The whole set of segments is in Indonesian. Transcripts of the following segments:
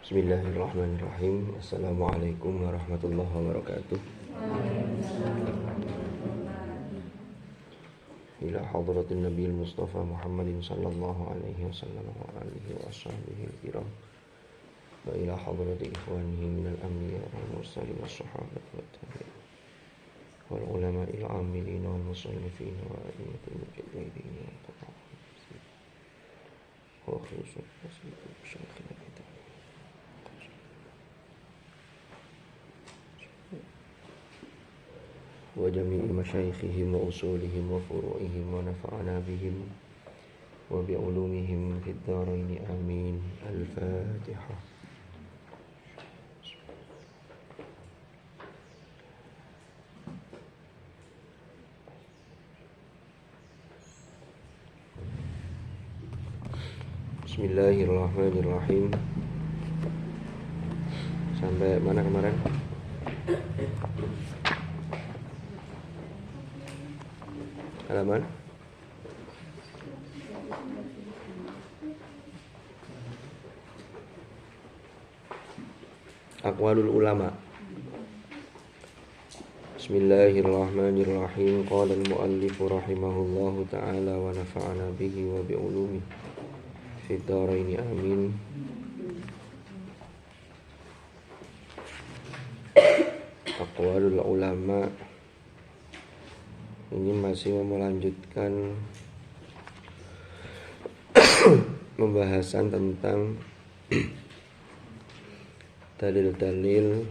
Bismillahirrahmanirrahim. Assalamualaikum warahmatullahi wabarakatuh. Ila hadratin Nabil Mustafa Muhammadin sallallahu alaihi wasallam wa alihi wa ashabihi al-kiram. Wa ila hadrati ikhwanihi minal anbiya wal mursalin was sahabati wat tabi'in wal ulama il amilin wal musannifin wa a'immatul mujahidin wa khususan syekhina kita wa jami'i masyayikhihim wa usulihim wa furu'ihim wa nafa'ana bihim wa bi'ulumihim fid dharain amin. Al-Fatihah. Bismillahirrahmanirrahim. Sampai mana kemarin? Halaman Aqwalul ulama. Bismillahirrahmanirrahim. Qala al-muallif rahimahullahu ta'ala wa nafa'ana bihi wa bi'ulumihi fid dharain amin. Aqwalul ulama. Ini masih melanjutkan pembahasan tentang dalil-dalil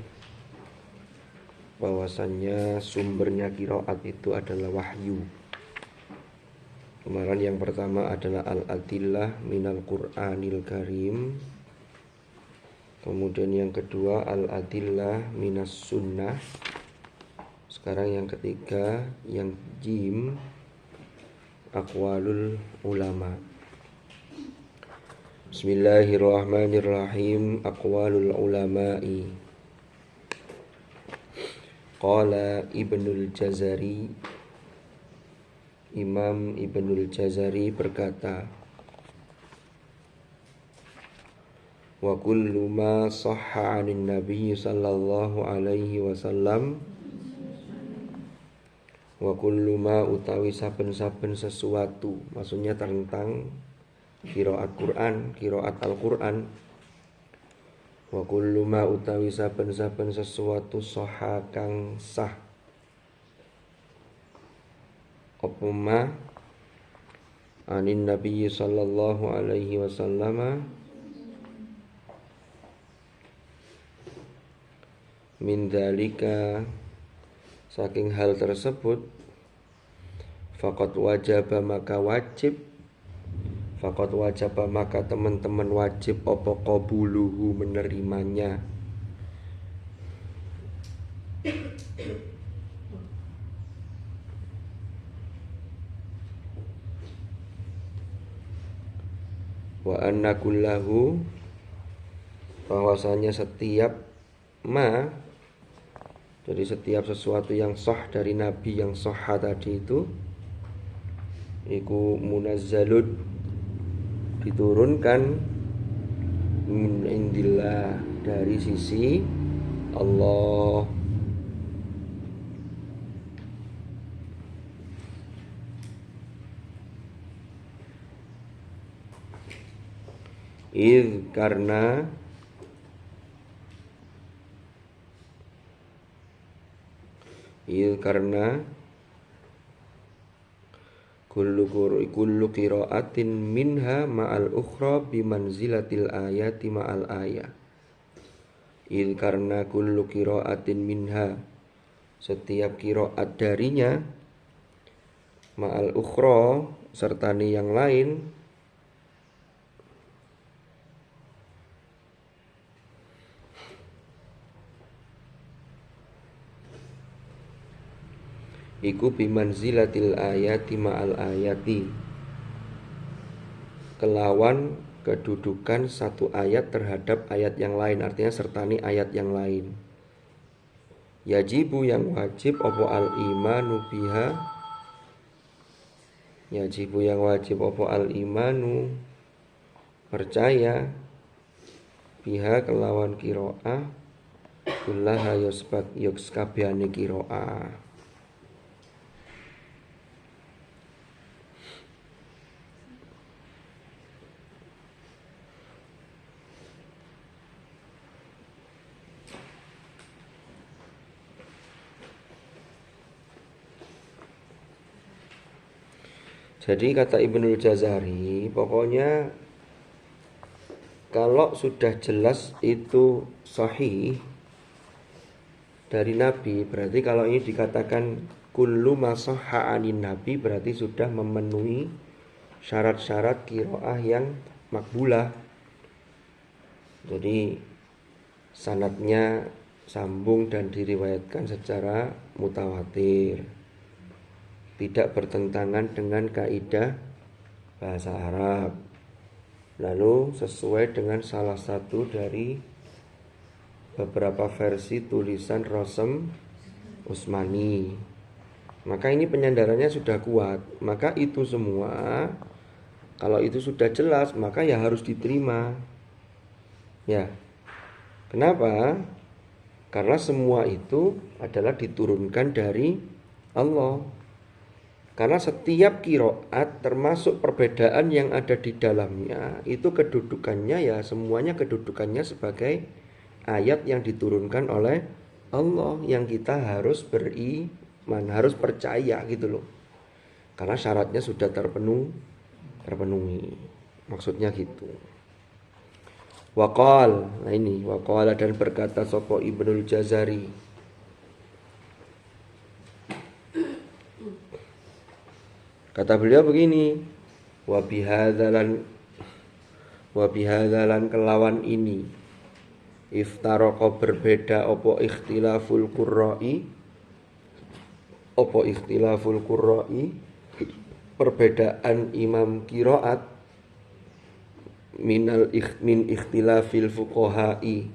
bahwasannya sumbernya qiraat itu adalah wahyu. Kemarin yang pertama adalah al-adillah minal Qur'anil Karim. Kemudian yang kedua al-adillah minas sunnah. Sekarang yang ketiga, yang jim, aqwalul ulama. Bismillahirrahmanirrahim. Aqwalul ulama'i. Qala Ibnul Jazari. Imam Ibnul Jazari berkata, wa kullu ma sahha 'anin nabiy sallallahu alaihi wasallam wa kullu ma utawi saben-saben sesuatu, maksudnya tentang qiraat Quran, qiraat Al-Quran. Wa kullu ma utawi saben-saben sesuatu sahha kang sah apa ma anin nabi sallallahu alaihi wasallam min dzalika, saking hal tersebut, faqad wajaba maka wajib, faqad wajaba maka teman-teman wajib apa qabuluhu menerimanya. Wa anna kullahu, bahwasanya setiap ma, jadi setiap sesuatu yang sah dari Nabi yang sahha tadi itu iku munazzalun, diturunkan min indillah, dari sisi Allah. Karena kullu qiraatin minha ma'al ukhra bimanzilatil ayati ma'al ayah. Karena kullu qiraatin minha, setiap qiraat darinya, ma'al ukhra sertani yang lain, iku bimanzilatil ayati ma'al ayati, kelawan kedudukan satu ayat terhadap ayat yang lain, artinya sertani ayat yang lain. Yajibu yang wajib opo al imanu biha, yajibu yang wajib opo al imanu percaya biha kelawan qiraah kullaha yus kabehane qiraah. Jadi kata Ibnul Jazari, pokoknya kalau sudah jelas itu sahih dari Nabi, berarti kalau ini dikatakan kullu ma sahha anin Nabi, berarti sudah memenuhi syarat-syarat qiraah yang makbulah. Jadi sanadnya sambung dan diriwayatkan secara mutawatir, tidak bertentangan dengan kaidah bahasa Arab, lalu sesuai dengan salah satu dari beberapa versi tulisan Rosem Usmani, maka ini penyandarannya sudah kuat. Maka itu semua, kalau itu sudah jelas, maka ya harus diterima. Ya, kenapa? Karena semua itu adalah diturunkan dari Allah. Karena setiap qiraat termasuk perbedaan yang ada di dalamnya, itu kedudukannya ya semuanya kedudukannya sebagai ayat yang diturunkan oleh Allah, yang kita harus beriman, harus percaya gitu loh. Karena syaratnya sudah terpenuhi. Maksudnya gitu. Waqal, nah ini waqala, dan berkata sapa Ibnul Jazari, kata beliau begini, wa bihadzalan kelawan ini iftaraqo berbeda opo ikhtilaful qurra'i perbedaan imam qiraat min ikhtilafil fuqaha'i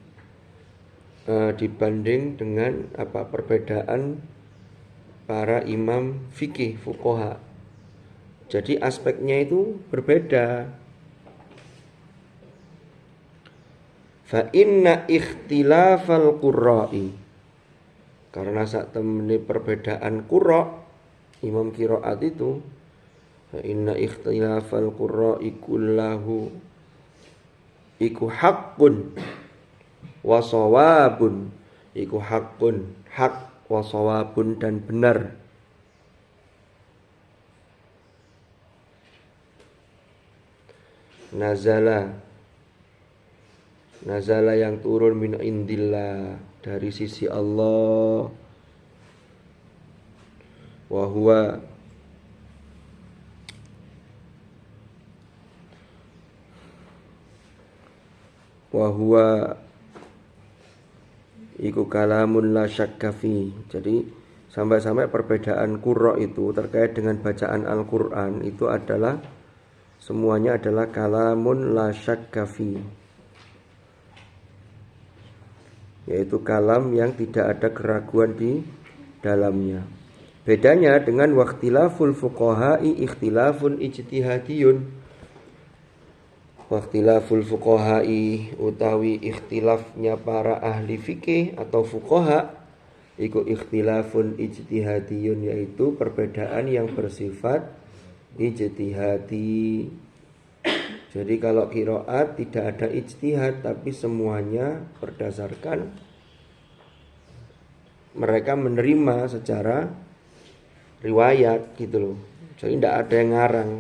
dibanding dengan perbedaan para imam fikih fuqaha. Jadi aspeknya itu berbeda. Fa inna ikhtilafal qurra'i, karena saat temene perbedaan qurra imam qiraat itu, fa inna ikhtilafal qurra'i kullahu iku haqqun wa shawabun, iku haqqun, hak, wa shawabun, dan benar. Nazala yang turun min indillah, dari sisi Allah. Wa huwa iku kalamun la syakka fi. Jadi sampai-sampai perbedaan qurra itu terkait dengan bacaan Al-Qur'an itu adalah semuanya adalah kalamun la syakka fi, yaitu kalam yang tidak ada keraguan di dalamnya. Bedanya dengan waqtilaful fuqaha'i ikhtilafun ijtihadiyun. Waqtilaful fuqaha'i utawi ikhtilafnya para ahli fikih atau fuqaha iku ikhtilafun ijtihadiyun, yaitu perbedaan yang bersifat ijtihadi. Jadi kalau qiraat tidak ada ijtihad, tapi semuanya berdasarkan mereka menerima secara riwayat gitu loh. Jadi tidak ada yang ngarang.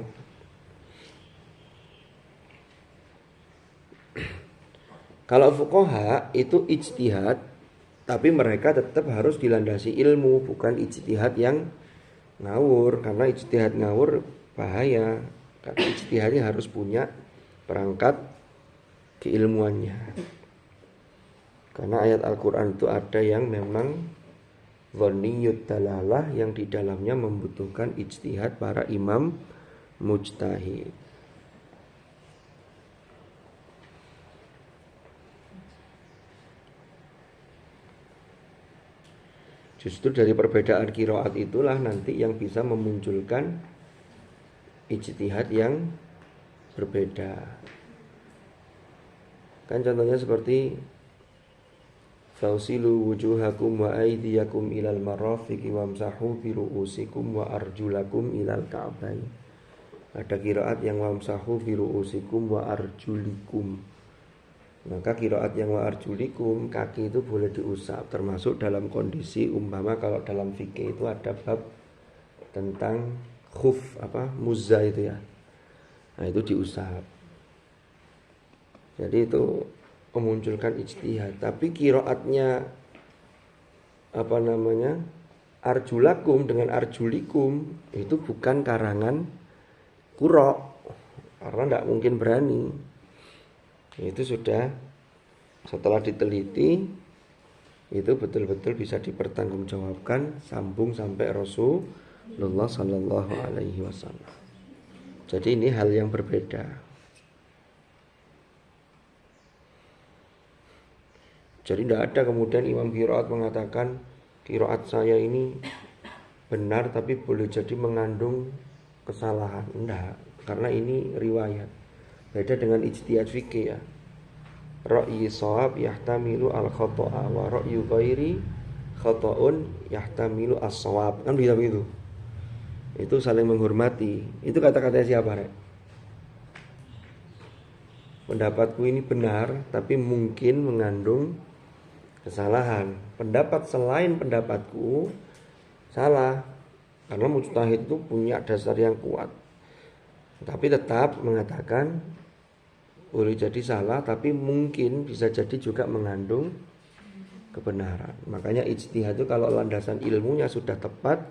Kalau fuqaha itu ijtihad, tapi mereka tetap harus dilandasi ilmu, bukan ijtihad yang ngawur. Karena ijtihad ngawur bahaya, karena ijtihadnya harus punya perangkat keilmuannya. Karena ayat Al-Quran itu ada yang memang dhanniyut dalalah, yang di dalamnya membutuhkan ijtihad para imam mujtahid. Justru dari perbedaan qiraat itulah nanti yang bisa memunculkan ijtihad yang berbeda. Kan contohnya seperti fausilu wujuhakum wa aydiyakum ilal marafiqi wamsahu bi ru'usikum wa arjulakum ilal ka'bayn. Ada qiraat yang wamsahu bi ru'usikum wa arjulikum. Maka qiraat yang wa arjulikum, kaki itu boleh diusap, termasuk dalam kondisi umpama kalau dalam fikih itu ada bab tentang khuf muzza itu ya. Nah, itu diusap. Jadi itu memunculkan ijtihad. Tapi qiraatnya arjulakum dengan arjulikum itu bukan karangan Qurra, karena tidak mungkin berani. Itu sudah setelah diteliti, itu betul-betul bisa dipertanggungjawabkan, sambung sampai Rasulullah Sallallahu Alaihi Wasallam. Jadi ini hal yang berbeda. Jadi tidak ada kemudian imam qiraat mengatakan qiraat saya ini benar tapi boleh jadi mengandung kesalahan. Tidak, karena ini riwayat. Beda dengan ijtihad fikih ya. Ra'yi shawab yahtamilu al-khata'a wa ra'yu ghairi khata'un yahtamilu as-shawab. Kan begitu. Itu saling menghormati. Itu kata-katanya siapa, Rek? Pendapatku ini benar tapi mungkin mengandung kesalahan. Pendapat selain pendapatku salah. Karena mujtahid itu punya dasar yang kuat. Tapi tetap mengatakan boleh jadi salah, tapi mungkin bisa jadi juga mengandung kebenaran. Makanya ijtihad itu kalau landasan ilmunya sudah tepat,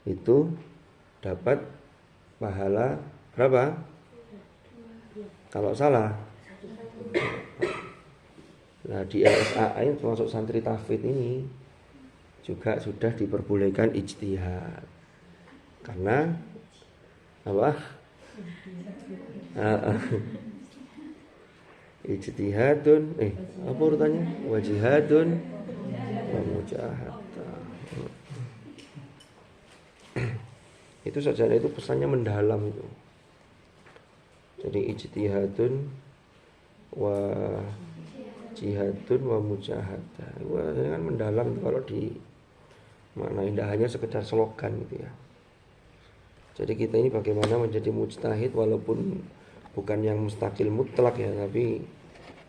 itu dapat pahala berapa? Kalau salah. Nah, di LSAI termasuk santri tahfidz ini juga sudah diperbolehkan ijtihad. Karena apa? Ijtihadun apa urutannya? Wajihadun wa mujahadah. Itu saja, itu pesannya mendalam itu. Jadi ijtihadun wa jihadun wa mujahadah. Wah, ini kan mendalam kalau di makna tidak hanya sekedar slogan gitu ya. Jadi kita ini bagaimana menjadi mujtahid walaupun bukan yang mustaqil mutlak ya, tapi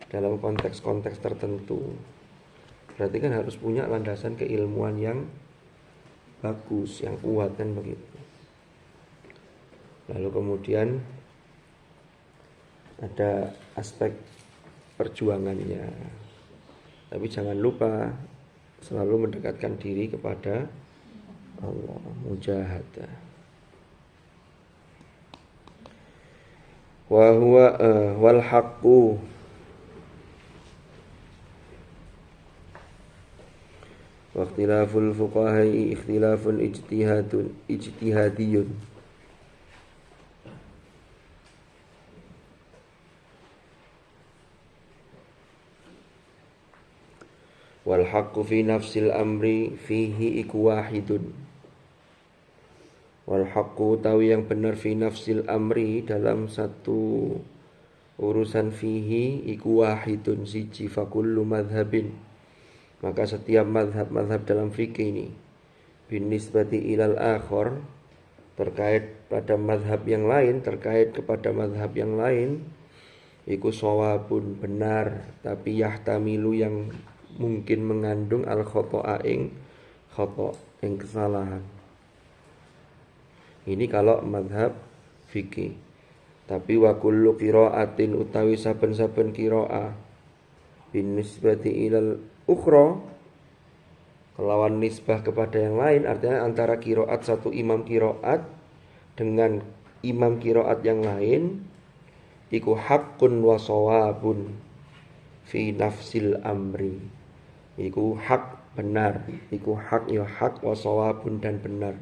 dalam konteks-konteks tertentu. Berarti kan harus punya landasan keilmuan yang bagus, yang kuat kan begitu. Lalu kemudian ada aspek perjuangannya. Tapi jangan lupa selalu mendekatkan diri kepada Allah, mujahadah. Wa huwa wal haqqu wa ikhtilaful fuqaha'i ikhtilafun ijtihadiyun. Wal haqqu fi nafsil amri fihi iku wahidun. Wal haqqu tawi yang benar fi nafsil amri dalam satu urusan fihi iku wahidun siji fa kullu madhhabin. Maka setiap madhab dalam fikih ini binisbati ilal akhar terkait pada madhab yang lain, terkait kepada madhab yang lain iku shawabun benar, tapi yahtamilu yang mungkin mengandung al khata'a ing kesalahan. Ini kalau madhab fikih. Tapi wa kullu qiraatin utawi saben-saben qiraah binisbati ilal ukhra kelawan nisbah kepada yang lain, artinya antara qiraat satu imam qiraat dengan imam qiraat yang lain iku haqqun wa shawabun fi nafsil amri. Iku hak benar, iku hak ya hak wa shawabun dan benar.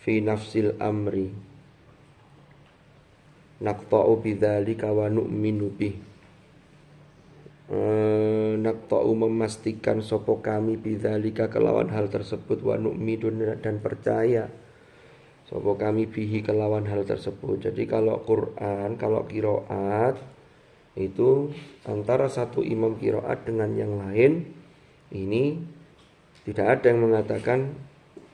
Fi nafsil amri naqta'u bidzalika wa nu'minu bih. Naqta'u memastikan sopo kami bidzalika kelawan hal tersebut wa nu'minu dan percaya sopo kami bihi kelawan hal tersebut. Jadi kalau Quran, kalau qiraat Itu antara satu imam qiraat dengan yang lain ini tidak ada yang mengatakan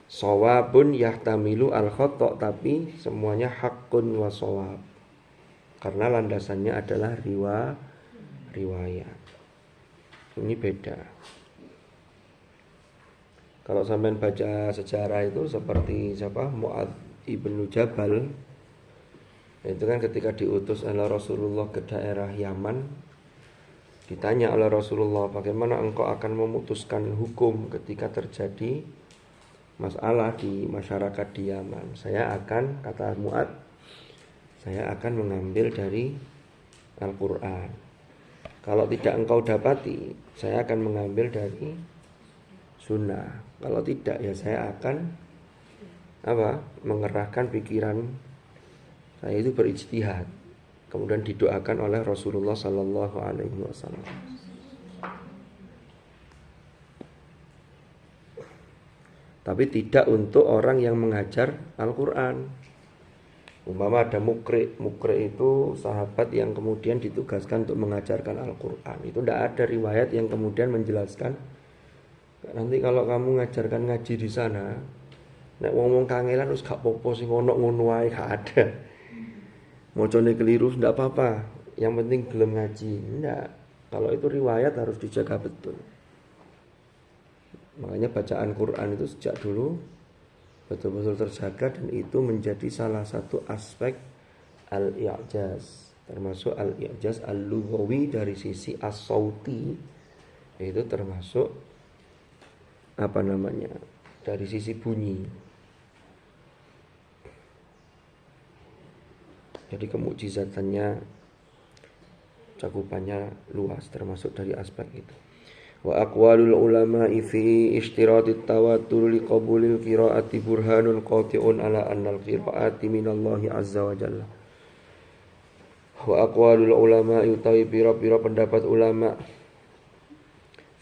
shawabun yahtamilu al-khata', tapi semuanya haqqun wa shawab. Karena landasannya adalah riwayat. Ini beda. Kalau sampean baca sejarah itu seperti siapa? Mu'adz ibnu Jabal. Itu kan ketika diutus oleh Rasulullah ke daerah Yaman, ditanya oleh Rasulullah, bagaimana engkau akan memutuskan hukum ketika terjadi masalah di masyarakat di Yaman? Kata Mu'adz, saya akan mengambil dari Al-Quran. Kalau tidak engkau dapati, saya akan mengambil dari sunnah. Kalau tidak, ya saya akan mengerahkan pikiran saya itu berijtihad. Kemudian didoakan oleh Rasulullah Sallallahu Alaihi Wasallam. Tapi tidak untuk orang yang mengajar Al-Quran. Umpama ada mukri itu sahabat yang kemudian ditugaskan untuk mengajarkan Al-Quran. Itu tidak ada riwayat yang kemudian menjelaskan, nanti kalau kamu ngajarkan ngaji di sana, nek ngomong kangelan terus gak popo sing ono ngono wae, gak ada. Mocone keliru ndak apa-apa, yang penting belum ngaji. Enggak. Kalau itu riwayat harus dijaga betul. Makanya bacaan Quran itu sejak dulu betul-betul terjaga, dan itu menjadi salah satu aspek al-i'jaz, termasuk al-i'jaz al-lughawi dari sisi as-sauti, itu termasuk dari sisi bunyi. Jadi kemukjizatannya, cakupannya luas, termasuk dari aspek itu. Wa aqwalul ulama'i fi ishtiratit tawatur liqabulil qiraati burhanun qati'un ala annal qiraati minallahi azza wa jalla. Wa aqwalul ulama'i utawi pira-pira pendapat ulama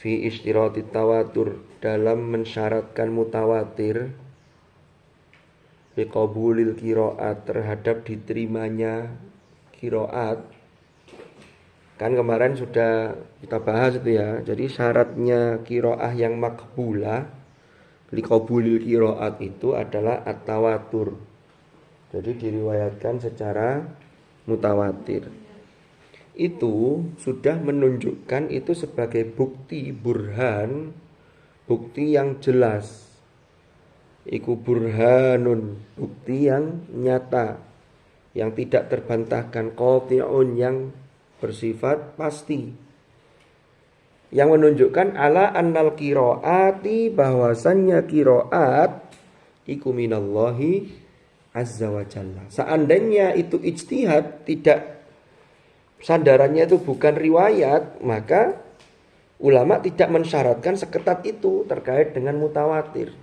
fi ishtiratit tawatur, dalam mensyaratkan mutawatir, liqabulil qiraat, terhadap diterimanya qiraat. Kan kemarin sudah kita bahas itu ya. Jadi syaratnya qiraah yang makbulah, liqabulil qiraat, itu adalah at-tawatur. Jadi diriwayatkan secara mutawatir. Itu sudah menunjukkan itu sebagai bukti burhan, bukti yang jelas. Iku burhanun, bukti yang nyata, yang tidak terbantahkan, qati'un, yang bersifat pasti, yang menunjukkan ala annal qiraati, bahwasannya qiraat iku minallahi azza wa jalla. Seandainya itu ijtihad, tidak, sandarannya itu bukan riwayat, maka ulama tidak mensyaratkan seketat itu terkait dengan mutawatir.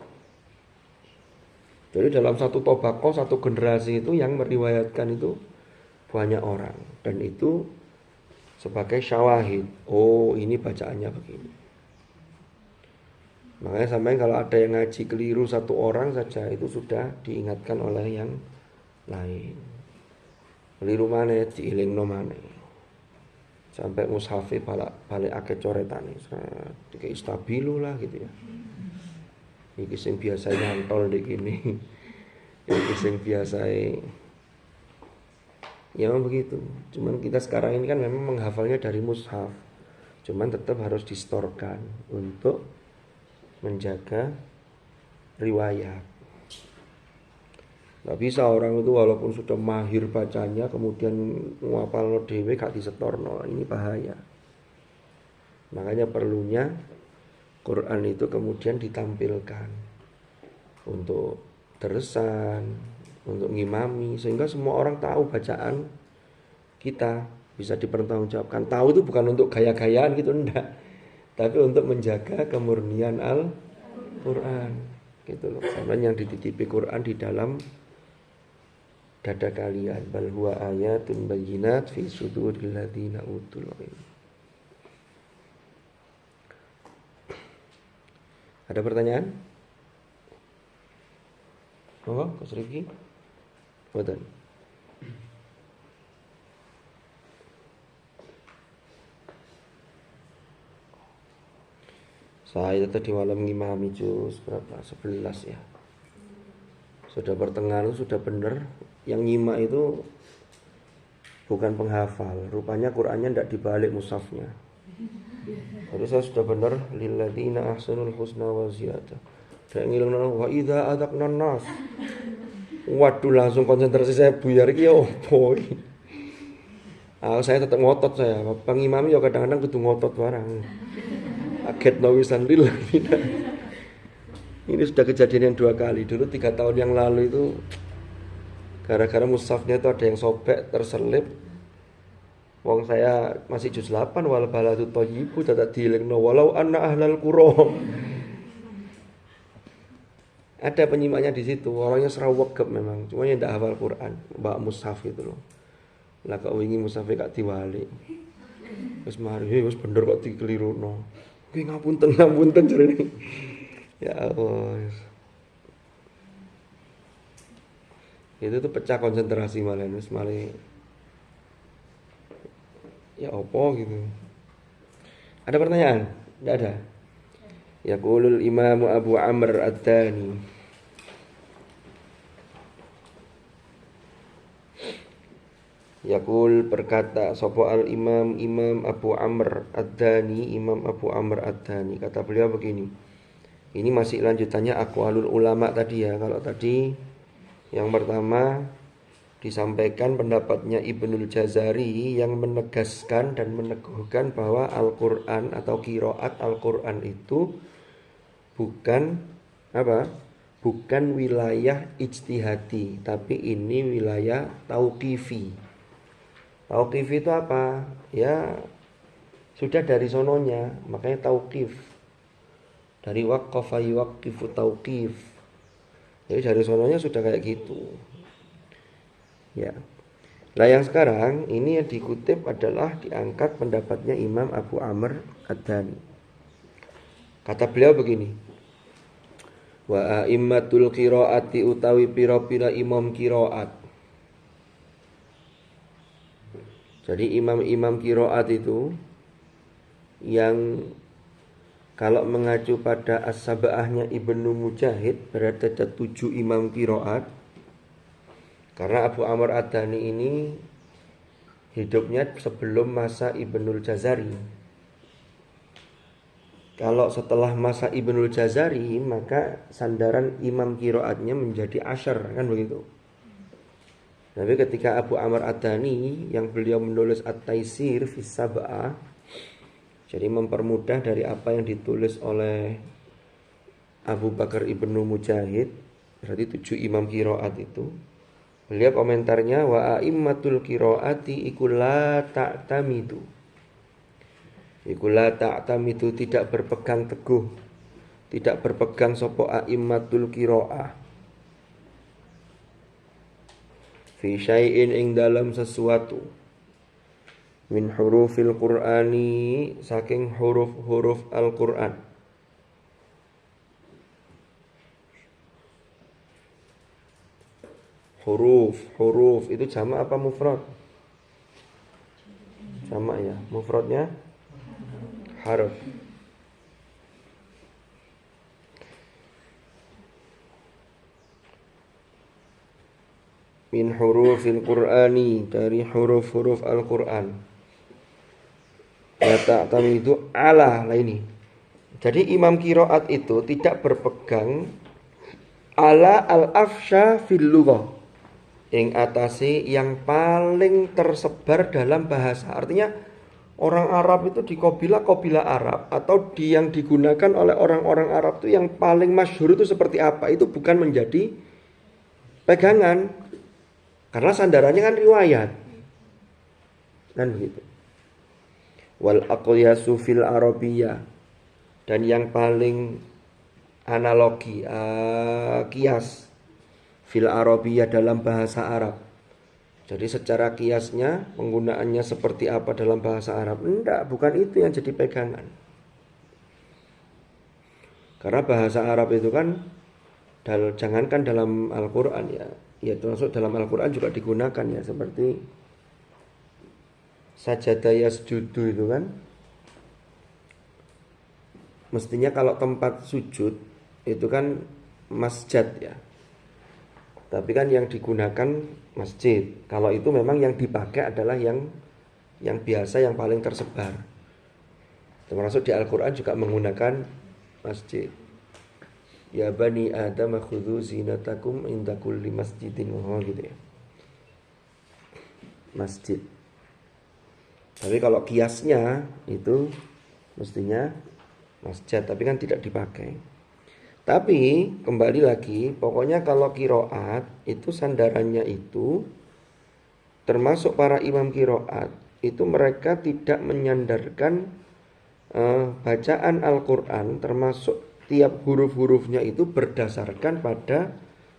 Jadi dalam satu tobaqoh, satu generasi itu yang meriwayatkan itu banyak orang, dan itu sebagai syawahid. Oh, ini bacaannya begini. Makanya sampai kalau ada yang ngaji keliru satu orang saja, itu sudah diingatkan oleh yang lain. Keliru mana diilingno mana. Sampai mushafi balik akeh coretane. Dikei stabilu lah gitu ya. Iki sing biasa nyantol ndek kene. Iki sing biasa ya memang begitu. Cuman kita sekarang ini kan memang menghafalnya dari mushaf. Cuman tetap harus distorkan untuk menjaga riwayat. Gak bisa orang itu walaupun sudah mahir bacanya kemudian ngapalno dhewe gak disetorno. Ini bahaya. Makanya perlunya Quran itu kemudian ditampilkan untuk teresan, untuk ngimami, sehingga semua orang tahu bacaan kita, bisa dipertanggungjawabkan. Tahu itu bukan untuk gaya-gayaan gitu, enggak, tapi untuk menjaga kemurnian Al-Quran gitu loh. Sama yang dititipi Quran di dalam dada kalian, bal huwa ayatun bayyinat fi suduril ladzina utul ilm. Ada pertanyaan? Oh, Coach Rifki? Boten. Saya tadi malam ngimami juz berapa? 11 ya. Sudah pertengahan sudah benar. Yang nyimak itu bukan penghafal. Rupanya Qur'annya tidak dibalik mushafnya. Jadi saya sudah benar lilladzina ahsanul husna wa ziyadah. Saya ngilangno wa idza adzaqna nas. Waduh, langsung konsentrasi saya buyar iki ya opo iki. Saya tetap ngotot saya. Bang Imam ya kadang-kadang kudu ngotot barang. Aget nawisan lilladzina. Ini sudah kejadian yang 2 kali. Dulu 3 tahun yang lalu itu gara-gara mushafnya itu ada yang sobek, terselip. Wong saya masih juz 8 wal baladu thayyibu dadak dielingno walau anna ahlal qura. Ada penyimaknya di situ, orangnya serawegep memang, cuma yang tidak hafal Quran, bawa mushaf itu loh. Lah kok wingi mushafe gak diwali. Wis mari, wis bener kok dikeliruno. Kuwi ngapunten jarene. Ya Allah. Itu tuh pecah konsentrasi malah wis mari. Ya opo gitu. Ada pertanyaan? Tidak ada. Yaqulul Imam Abu Amr Ad-Dani. Yaqul berkata sapa al Imam Abu Amr Ad-Dani, Imam Abu Amr Ad-Dani. Kata beliau begini. Ini masih lanjutannya aqwalul ulama tadi ya. Kalau tadi yang pertama disampaikan pendapatnya Ibnul Jazari yang menegaskan dan meneguhkan bahwa Al-Qur'an atau qiraat Al-Qur'an itu bukan apa? Bukan wilayah ijtihadi, tapi ini wilayah tauqifi. Tauqif itu apa? Ya sudah dari sononya, makanya tauqif. Dari waqqafa yuqqifu tauqif. Jadi dari sononya sudah kayak gitu. Ya. Nah yang sekarang ini yang dikutip adalah diangkat pendapatnya Imam Abu Amr Ad-Dani. Kata beliau begini. Wa a'immatul qiraati utawi pira-pira imam qiraat. Jadi imam-imam qiraat itu yang kalau mengacu pada as-sab'ahnya Ibnu Mujahid berarti ada 7 imam qiraat. Karena Abu Amr Ad-Dani ini hidupnya sebelum masa Ibnul Jazari. Kalau setelah masa Ibnul Jazari maka sandaran imam qiraatnya menjadi asyar, kan begitu. Tapi ketika Abu Amr Ad-Dani yang beliau menulis At-Taisir fi Sab'ah, jadi mempermudah dari apa yang ditulis oleh Abu Bakar Ibnu Mujahid, berarti 7 imam qiraat itu. Beliau komentarnya wa a'immatul qiraati iku la ta'tamidu. Iku la ta'tamidu tidak berpegang teguh, tidak berpegang sapa a'immatul qiraah. Fi syai'in ing dalam sesuatu min hurufil Qur'ani saking huruf-huruf Al-Qur'an. Huruf itu jamak apa mufrad? Jamak ya, mufradnya harf. Min hurufil Qur'ani, dari huruf-huruf Al-Qur'an. Ya ta'tamidu ala, lah ini. Jadi imam qiraat itu tidak berpegang ala al-afsha fil lughah, ing atase yang paling tersebar dalam bahasa. Artinya orang Arab itu di kabilah Arab atau yang digunakan oleh orang-orang Arab itu yang paling masyhur itu seperti apa? Itu bukan menjadi pegangan. Karena sandarannya kan riwayat. Kan begitu. Wal aqyasu fil arabiyyah, dan yang paling analogi kias fil arabiyyah dalam bahasa Arab. Jadi secara kiasnya penggunaannya seperti apa dalam bahasa Arab? Enggak, bukan itu yang jadi pegangan. Karena bahasa Arab itu kan jangankan dalam Al-Qur'an ya termasuk dalam Al-Qur'an juga digunakan ya, seperti sajada yasjudu itu kan. Mestinya kalau tempat sujud itu kan masjid ya. Tapi kan yang digunakan masjid. Kalau itu memang yang dipakai adalah yang biasa, yang paling tersebar. Termasuk di Al-Quran juga menggunakan masjid. Ya bani Adam khudhu zinatakum inda kulli masjidin, gitu ya. Masjid. Tapi kalau kiasnya itu mestinya masjid, tapi kan tidak dipakai. Tapi kembali lagi, pokoknya kalau kiroat itu sandarannya itu, termasuk para imam kiroat itu mereka tidak menyandarkan bacaan Al-Quran, termasuk tiap huruf-hurufnya itu berdasarkan pada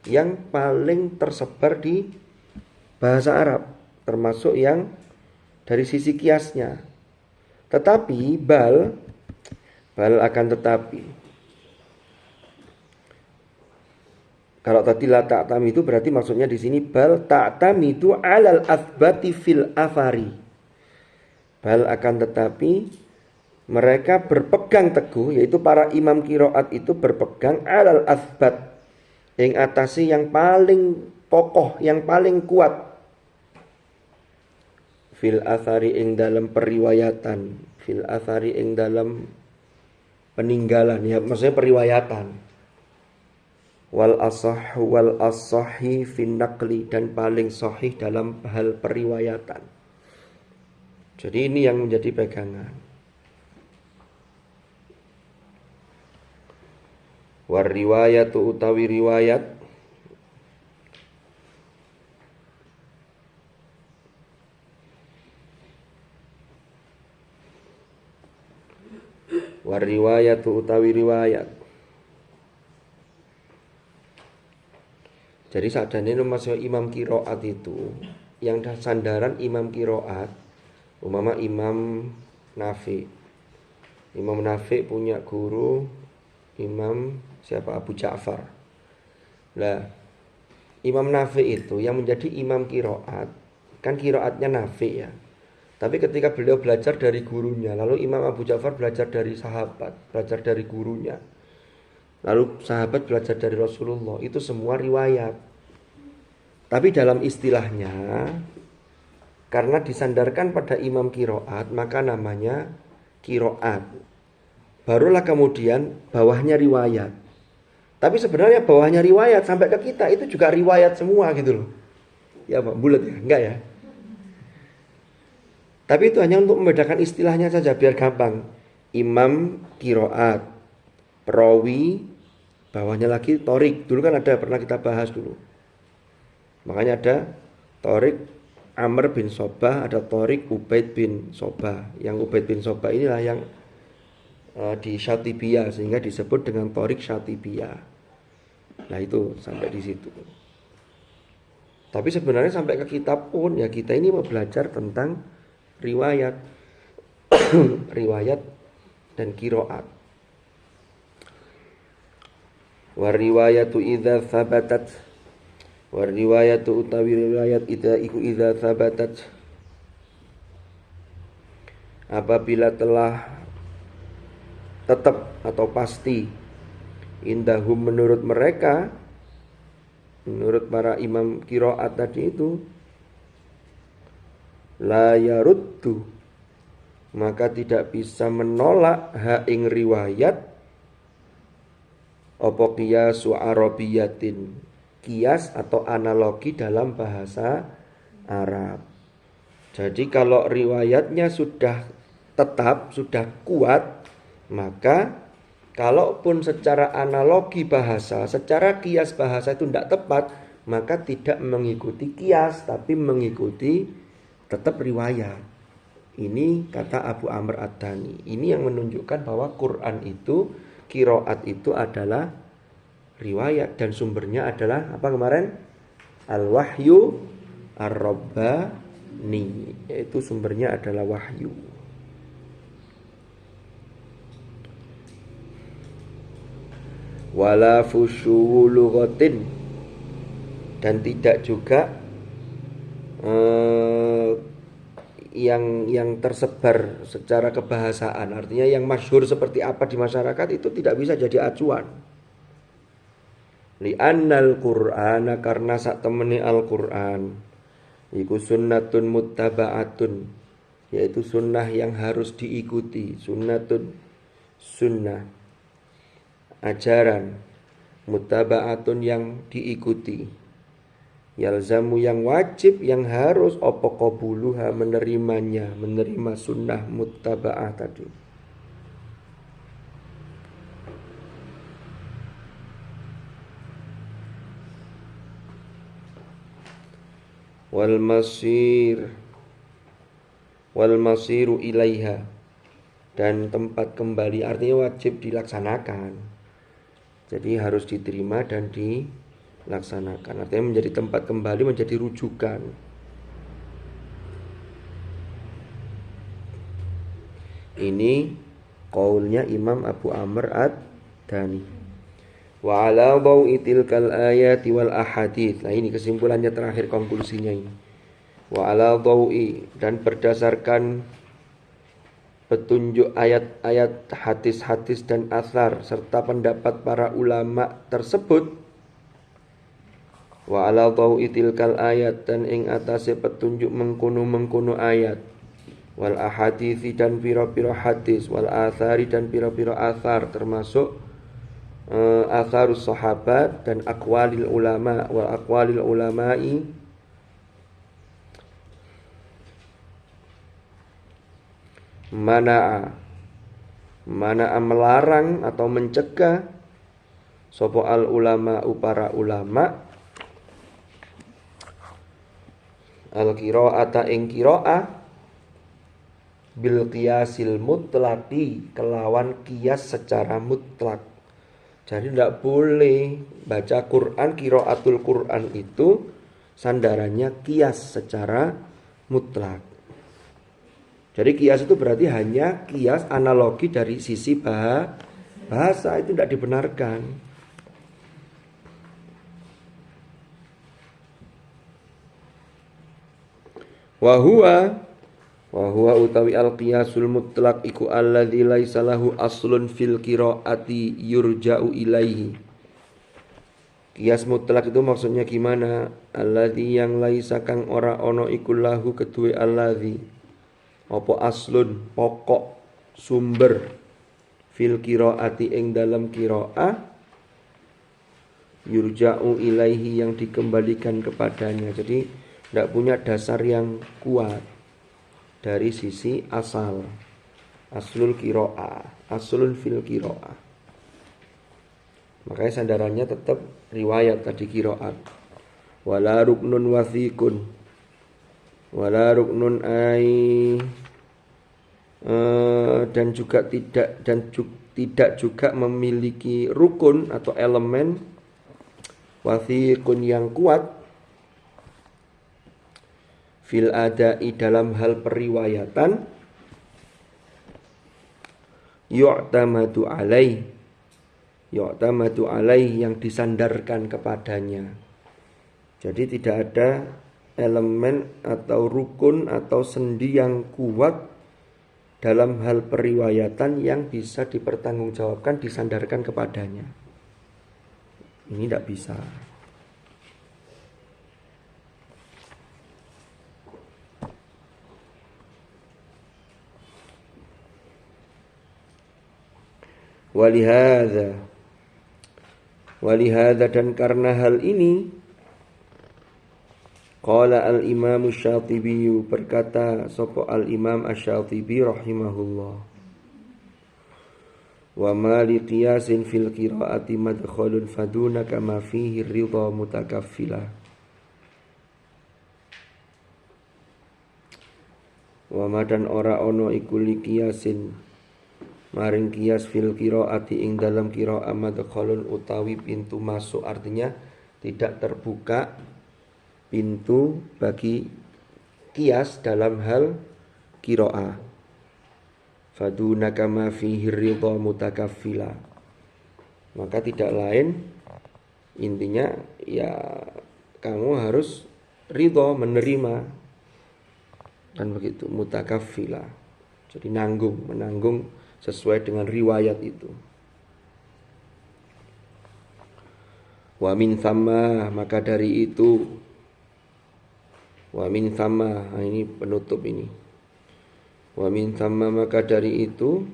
yang paling tersebar di bahasa Arab, termasuk yang dari sisi kiasnya. Tetapi bal akan tetapi. Kalau tadi la ta'tami itu berarti maksudnya di sini bal ta'tami itu alal athbati fil afari. Bal akan tetapi mereka berpegang teguh, yaitu para imam kiroat itu berpegang alal athbat, yang atasi yang paling kokoh, yang paling kuat. Fil athari ing dalam periwayatan, fil athari ing dalam peninggalan, ya maksudnya periwayatan. Wal asahi fin naqli, dan paling sahih dalam hal periwayatan. Jadi ini yang menjadi pegangan. War riwayatu utawi riwayat war riwayatu utawi riwayat. Jadi sadane masuk imam kiroat itu yang sandaran imam kiroat umpama Imam Nafi. Imam Nafi punya guru Imam siapa? Abu Ja'far. Nah, Imam Nafi itu yang menjadi imam kiroat, kan kiroatnya Nafi ya. Tapi ketika beliau belajar dari gurunya, lalu Imam Abu Ja'far belajar dari sahabat, belajar dari gurunya, lalu sahabat belajar dari Rasulullah, itu semua riwayat. Tapi dalam istilahnya, karena disandarkan pada imam kiroat, maka namanya kiroat. Barulah kemudian bawahnya riwayat. Tapi sebenarnya bawahnya riwayat sampai ke kita itu juga riwayat semua gitu loh. Ya Pak, bulat ya? Enggak ya? Tapi itu hanya untuk membedakan istilahnya saja biar gampang. Imam kiroat, perawi, bawahnya lagi torik. Dulu kan ada, pernah kita bahas dulu. Makanya ada torik Amr bin Sobah, ada torik Ubaid bin Sobah. Yang Ubaid bin Sobah inilah yang di Syatibiyah, sehingga disebut dengan torik Syatibiyah. Nah itu sampai di situ. Tapi sebenarnya sampai ke kitab pun ya kita ini mau belajar tentang riwayat, riwayat dan kiroat. Wariwayatu idza thabatat, wariwayatu utawi riwayat idza thabatat, apabila telah tetap atau pasti, indahum menurut mereka, menurut para imam kiroat tadi itu, la yaruddu, maka tidak bisa menolak ha ing riwayat apa qiyasu arabiyatin, kias atau analogi dalam bahasa Arab. Jadi kalau riwayatnya sudah tetap, sudah kuat, maka kalaupun secara analogi bahasa, secara kias bahasa itu tidak tepat, maka tidak mengikuti kias, tapi mengikuti tetap riwayat. Ini kata Abu Amr Ad-Dani. Ini yang menunjukkan bahwa Quran itu, kiroat itu adalah riwayat, dan sumbernya adalah apa kemarin? Al-Wahyu Ar-Rabbani, yaitu sumbernya adalah wahyu. Wala fusyu lughatin, dan tidak juga yang tersebar secara kebahasaan, artinya yang masyhur seperti apa di masyarakat itu tidak bisa jadi acuan. Li'annal Qur'ana, karena sak temene Al-Qur'an iku sunnatun muttaba'atun, yaitu sunnah yang harus diikuti. Sunnatun, sunnah, ajaran, muttaba'atun yang diikuti. Yalzamu, yang wajib, yang harus, opo qabuluha, menerimanya, menerima sunnah muttaba'ah tadi. Wal masiru ilaiha, dan tempat kembali, artinya wajib dilaksanakan. Jadi harus diterima dan dilaksanakan, artinya menjadi tempat kembali, menjadi rujukan. Ini qaulnya Imam Abu Amr ad-Dani. Wa ala dhawi tilkal ayati wal ahadits. Nah, ini kesimpulannya terakhir, konklusinya ini. Wa ala dhawi, dan berdasarkan petunjuk ayat-ayat, hadis-hadis dan athar serta pendapat para ulama tersebut. Wa ala dhawi tilkal ayat, dan ing atase petunjuk mengkono-mengkono ayat, wal ahadits, dan pira-pira hadis, wal athari, dan pira-pira athar, termasuk atharus sahabat dan aqwalil ulama wa aqwalil ulama'i, mana'a melarang atau mencegah sapa al ulama, para ulama, al qira'ata ing qira'ah, bil qiyasil mutlaqi, kelawan qiyas secara mutlak. Jadi tidak boleh baca Quran, qiraatul Quran itu sandarannya qiyas secara mutlak. Jadi qiyas itu berarti hanya qiyas analogi dari sisi bahasa, itu tidak dibenarkan. Wa huwa utawi al-qiyasul mutlaq iku alladzi laisa lahu aslun fil qiraati yurja'u ilaihi. Qiyas mutlak itu maksudnya gimana? Alladzi, yang laisa kang ora ono iku lahu kedue alladzi apa aslun, pokok, sumber, fil qiraati ing dalam qiraah, yurja'u ilaihi, yang dikembalikan kepadanya. Jadi tidak punya dasar yang kuat dari sisi asal, aslul qiraah, aslun fil qiraah. Makanya sandarannya tetap riwayat tadi, qiraat. Wala ruknun wathiqun, wala ruknun dan juga tidak juga memiliki rukun atau elemen, wathiqun, yang kuat, fil adai, dalam hal periwayatan, yu'tamadu alaih, yang disandarkan kepadanya. Jadi tidak ada elemen atau rukun atau sendi yang kuat dalam hal periwayatan yang bisa dipertanggungjawabkan, disandarkan kepadanya. Ini tidak bisa. Walihada, dan karena hal ini, qala al-imam Asy-Syatibi, berkata sapa al-imam Asy-Syatibi rahimahullah, wa ma li qiyasin fil qiraati madkhalun faduna kama fihi ridha mutakaffila. Wa ma, dan ora ono iku li qiyasin maring qiyas fil qiraati ing dalam qiraah madkhalun utawi pintu masuk, artinya tidak terbuka pintu bagi qiyas dalam hal qiraah. Faduna kama fihi ridha mutakaffila, maka tidak lain, intinya ya kamu harus ridha, menerima Kan begitu, mutakaffilah. Jadi menanggung sesuai dengan riwayat itu. Wa min thamma, maka dari itu. Wa min thamma, nah ini penutup ini. Wa min thamma, maka dari itu.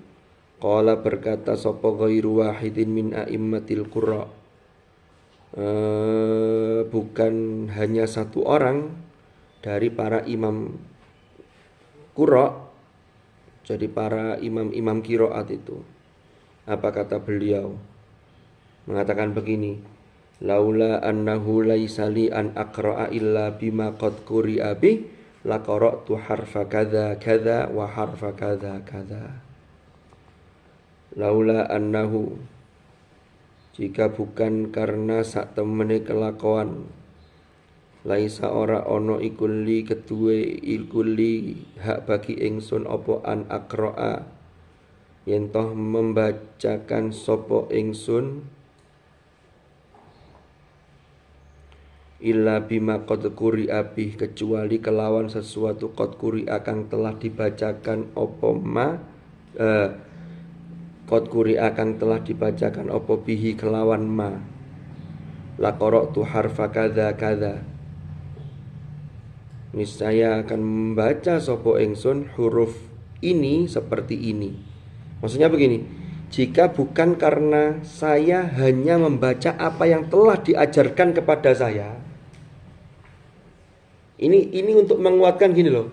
Qala berkata sapa ghairu wahidin min a'immatil qurra. Bukan hanya satu orang dari para imam qurra, jadi para imam-imam qiraat itu. Apa kata beliau? Mengatakan begini, laula annahu laisa li an aqra'a illa bima qad quri'a bi la qara'tu harfa kadza kadza wa harfa kadza kadza. Laula annahu, jika bukan karena sak temene kelakuan, laisa ora ono ikuli kedue ikuli hak bagi ingsun opo an akroa, yen toh membacakan sopo ingsun illa bima qad quri'a bih, kecuali kelawan sesuatu qad quri'a kang telah dibacakan opo ma qad quri'a kang telah dibacakan opo bihi kelawan ma, la qara'tu harfa kadza kadza, niscaya akan membaca sopo ingsun huruf ini seperti ini. Maksudnya begini, jika bukan karena saya hanya membaca apa yang telah diajarkan kepada saya, ini untuk menguatkan gini loh,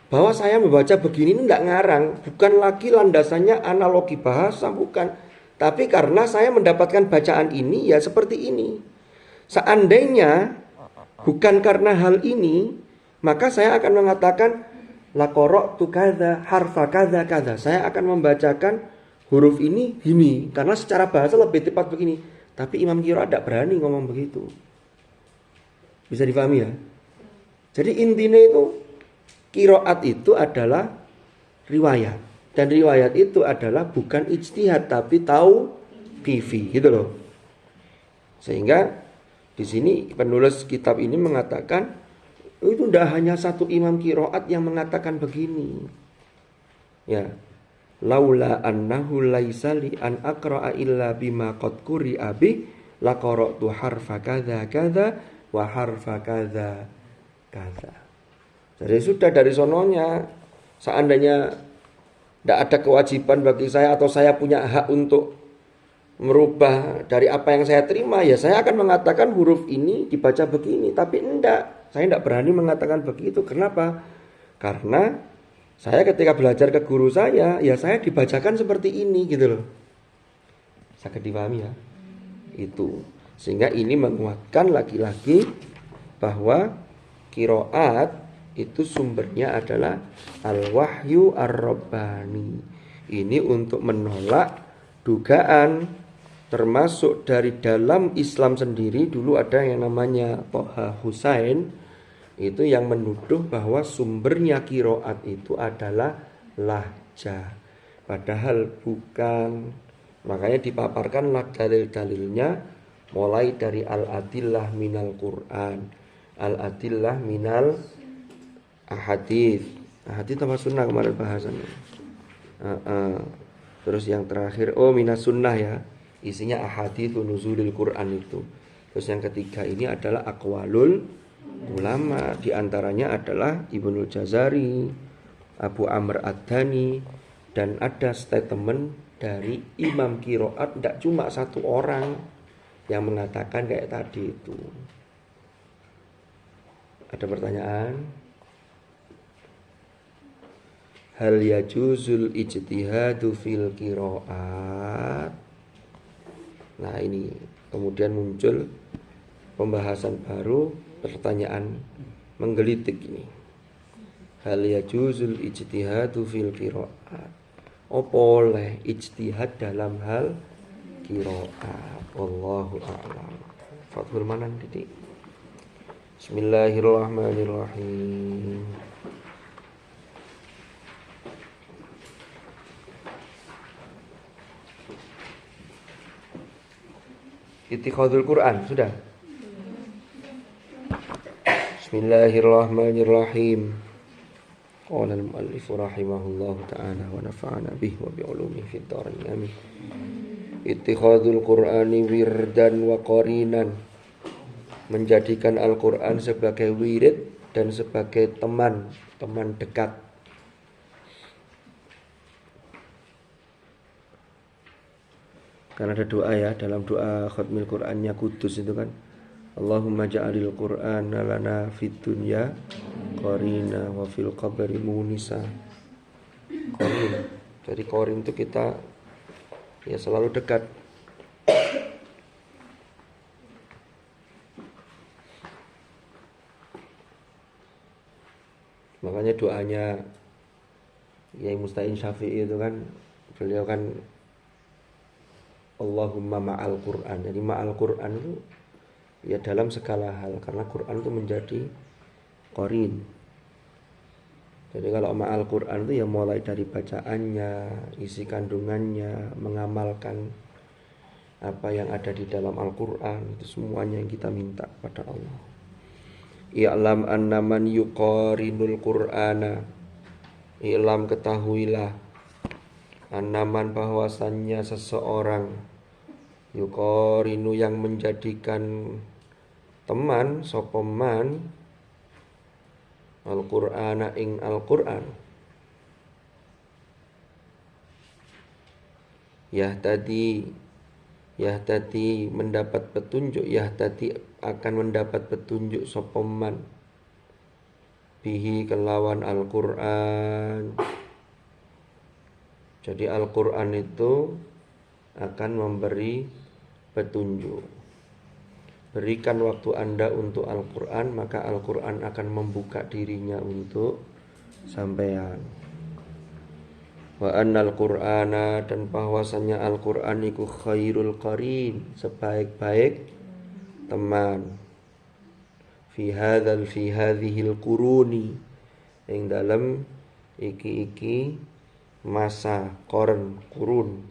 bahwa saya membaca begini ini enggak ngarang, bukan lagi landasannya analogi bahasa, bukan. Tapi karena saya mendapatkan bacaan ini, ya seperti ini. Seandainya bukan karena hal ini, maka saya akan mengatakan la qara'tu kadza harfa kadza kadza. Saya akan membacakan huruf ini, karena secara bahasa lebih tepat begini. Tapi Imam Qiraat tidak berani ngomong begitu. Bisa dipahami ya? Jadi intinya itu, qiraat itu adalah riwayat. Dan riwayat itu adalah bukan ijtihad tapi tauqifi, gitu loh. Sehingga di sini penulis kitab ini mengatakan itu tidak hanya satu imam qiraat yang mengatakan begini. Ya. Laula annahu laisa li an aqra'a illa bima qad quri'a bi la qara'tu harfa kadza kadza wa harfa kadza kadza. Jadi sudah dari sononya, seandainya tidak ada kewajiban bagi saya atau saya punya hak untuk merubah dari apa yang saya terima, ya saya akan mengatakan huruf ini dibaca begini. Tapi enggak, saya tidak berani mengatakan begitu. Kenapa? Karena saya ketika belajar ke guru saya, ya saya dibacakan seperti ini, gitu loh. Sangat dipahami ya? Itu. Sehingga ini menguatkan lagi-lagi bahwa qiraat itu sumbernya adalah al-wahyu ar-rabbani. Ini untuk menolak dugaan, termasuk dari dalam Islam sendiri. Dulu ada yang namanya Toha Husain, itu yang menuduh bahwa sumbernya qiraat itu adalah lahjah, padahal bukan. Makanya dipaparkanlah dalil-dalilnya, mulai dari al-adillah minal Quran, al-adillah minal ahadits. Ahadits sama sunnah kemarin bahasannya. Terus yang terakhir minas sunnah ya, isinya ahadits nuzulil Quran itu. Terus yang ketiga ini adalah aqwalul ulama, di antaranya adalah Ibnul Jazari, Abu Amr Ad-Dani, dan ada statement dari imam qiraat, tidak cuma satu orang yang mengatakan kayak tadi itu. Ada pertanyaan? Hal yajuzul ijtihadu fil qiraat. Nah ini kemudian muncul pembahasan baru, pertanyaan menggelitik ini. Hal yajuzul ijtihadu fil qiraat. Boleh ijtihad dalam hal qiraat. Wallahu a'lam. Fathul Manan titik. Bismillahirrahmanirrahim. Ittikhadul Quran sudah. Bismillahirrahmanirrahim. Qala al-muallif rahimahullahu ta'ala wa nafa'ana bihi wa bi'ulumihi fid dharain amin. Ittikhadul Qur'ani wirdan wa qarinan, menjadikan Al-Qur'an sebagai wirid dan sebagai teman dekat. Karena ada doa ya, dalam doa khatmil Qur'annya Kudus itu kan, Allahumma ja'alil Qur'ana lana fid dunya qarina wa fil qabri munisa. Qarin. Jadi qarin itu kita ya selalu dekat. Makanya doanya Yai Musta'in Syafi'i itu kan, beliau kan Allahumma ma'al Qur'an. Jadi ma'al Qur'an itu ya dalam segala hal, karena Qur'an itu menjadi qarin. Jadi kalau ma'al Qur'an itu ya mulai dari bacaannya, isi kandungannya, mengamalkan apa yang ada di dalam Al-Qur'an, itu semuanya yang kita minta pada Allah. I'lam annaman yuqarinul Qur'ana, i'lam ketahuilah, annaman bahwasannya seseorang, yuqarinu yang menjadikan teman sopoman, Al-Qur'ana ing Al-Qur'an, yahtadi mendapat petunjuk, yahtadi akan mendapat petunjuk sopoman, bihi kelawan Al-Qur'an. Jadi Al-Qur'an itu akan memberi petunjuk. Berikan waktu Anda untuk Al-Qur'an, maka Al-Qur'an akan membuka dirinya untuk sampean. Wa annal Qur'ana, dan bahwasanya Al-Qur'an iku khairul qarin, sebaik-baik teman. Fi hadhil quruni, ing dalam iki masa kurun.